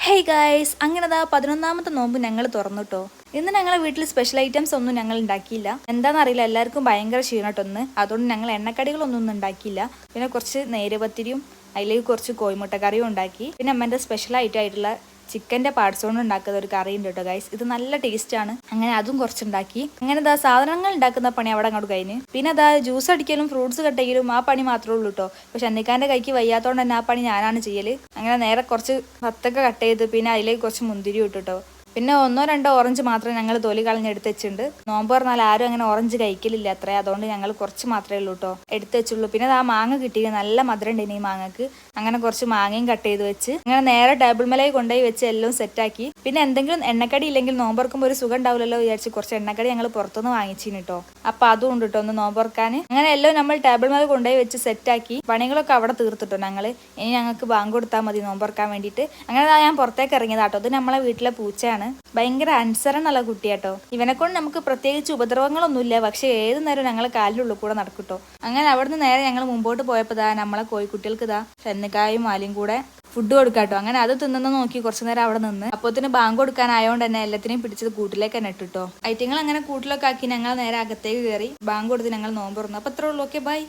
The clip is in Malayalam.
ഹേയ് ഗായ്സ്, അങ്ങനെ 11ാമത്തെ നോമ്പ് ഞങ്ങൾ തുറന്നുട്ടോ. ഇന്ന് ഞങ്ങളെ വീട്ടിൽ സ്പെഷ്യൽ ഐറ്റംസ് ഒന്നും ഞങ്ങൾ ഉണ്ടാക്കിയില്ല. എന്താണെന്നറിയില്ല, എല്ലാവർക്കും ഭയങ്കര ക്ഷീണട്ടൊന്ന്. അതുകൊണ്ട് ഞങ്ങൾ എണ്ണക്കടികളൊന്നും ഉണ്ടാക്കിയില്ല. പിന്നെ കുറച്ച് നേരപത്തിരിയും അതിലേക്ക് കുറച്ച് കോഴിമുട്ട കറിയും ഉണ്ടാക്കി. പിന്നെ അമ്മേൻ്റെ സ്പെഷ്യൽ ആയിട്ടുള്ള ചിക്കൻ്റെ പാർട്സ് കൊണ്ട് ഉണ്ടാക്കുന്ന ഒരു കറി ഉണ്ട് കേട്ടോ ഗൈസ്. ഇത് നല്ല ടേസ്റ്റാണ്. അങ്ങനെ അതും കുറച്ചുണ്ടാക്കി. അങ്ങനെ സാധനങ്ങൾ ഉണ്ടാക്കുന്ന പണി അവിടെ അങ്ങോട്ട് കഴിഞ്ഞ്. പിന്നെ ജ്യൂസ് അടിക്കലും ഫ്രൂട്ട്സ് കട്ട് ചെയ്യലും ആ പണി മാത്രമേ ഉള്ളൂ കേട്ടോ. പക്ഷെ ഷന്നിക്കാൻ്റെ കൈക്ക് വയ്യാത്തതുകൊണ്ട് തന്നെ ആ പണി ഞാനാണ് ചെയ്യൽ. അങ്ങനെ നേരെ കുറച്ച് വത്തക്ക കട്ട് ചെയ്ത് പിന്നെ അതിലേക്ക് കുറച്ച് മുന്തിരി ഇട്ടിട്ടോ. പിന്നെ 1-2 ഓറഞ്ച് മാത്രമേ ഞങ്ങൾ തൊലി കളഞ്ഞെടുത്ത് വെച്ചിട്ടുണ്ട്. നോമ്പ് പറഞ്ഞാൽ ആരും അങ്ങനെ ഓറഞ്ച് കഴിക്കലില്ല അത്രേ. അതുകൊണ്ട് ഞങ്ങൾ കുറച്ച് മാത്രമേ ഉള്ളൂ കേട്ടോ എടുത്ത് വെച്ചുള്ളൂ. പിന്നെ ആ മാങ്ങ കിട്ടി, നല്ല മധുരം ഉണ്ട് ഈ മാങ്ങക്ക്. അങ്ങനെ കുറച്ച് മാങ്ങയും കട്ട് ചെയ്ത് വെച്ച് അങ്ങനെ നേരെ ടേബിൾ മേലേക്ക് കൊണ്ടുപോയി വെച്ച് എല്ലാം സെറ്റാക്കി. പിന്നെ എന്തെങ്കിലും എണ്ണക്കടി ഇല്ലെങ്കിൽ നോമ്പറക്കുമ്പോൾ ഒരു സുഖം ഉണ്ടാവില്ലല്ലോ വിചാരിച്ച് കുറച്ച് എണ്ണക്കടി ഞങ്ങൾ പുറത്തുനിന്ന് വാങ്ങിച്ചിന് കേട്ടോ. അപ്പൊ അതും ഉണ്ട് കേട്ടോ ഒന്ന് നോമ്പറക്കാൻ. അങ്ങനെ എല്ലാം നമ്മൾ ടേബിൾ മേലെ കൊണ്ടുപോയി വെച്ച് സെറ്റാക്കി. പണികളൊക്കെ അവിടെ തീർത്തിട്ടോ ഞങ്ങൾ. ഇനി ഞങ്ങൾക്ക് ബാങ്ക് കൊടുത്താൽ മതി നോമ്പറക്കാൻ വേണ്ടിയിട്ട്. അങ്ങനെ ഞാൻ പുറത്തേക്ക് ഇറങ്ങിയതാട്ടോ. ഇത് നമ്മളെ വീട്ടിലെ പൂച്ചയാണ്. ഭയങ്കര അനുസരണമുള്ള കുട്ടിയാട്ടോ. ഇവനെ കൊണ്ട് നമുക്ക് പ്രത്യേകിച്ച് ഉപദ്രവങ്ങളൊന്നുമില്ല. പക്ഷെ ഏത് നേരം ഞങ്ങൾ കാലിൻ്റെ ഉള്ളിൽ കൂടെ നടക്കൂട്ടോ. അങ്ങനെ അവിടുന്ന് നേരെ ഞങ്ങൾ മുമ്പോട്ട് പോയപ്പോൾ നമ്മളെ കോഴിക്കുട്ടികൾക്ക് ചെന്നക്കായും മാലിയും കൂടെ ഫുഡ് കൊടുക്കാട്ടോ. അങ്ങനെ അത് തിന്നുന്ന നോക്കി കുറച്ചു നേരം അവിടെ നിന്ന്. അപ്പോത്തിന് ബാങ്ക് കൊടുക്കാനായോണ്ട് തന്നെ എല്ലാത്തിനെയും പിടിച്ചത് കൂട്ടിലേക്ക് തന്നെ ഇട്ടിട്ടോ. ഐറ്റങ്ങൾ അങ്ങനെ കൂട്ടിലൊക്കെ ആക്കി ഞങ്ങൾ നേരെ അകത്തേക്ക് കയറി ബാങ്ക് കൊടുത്ത് ഞങ്ങൾ നോമ്പ് തുറന്നു. അപ്പൊ അത്രേ ഉള്ളൂ. Okay, by.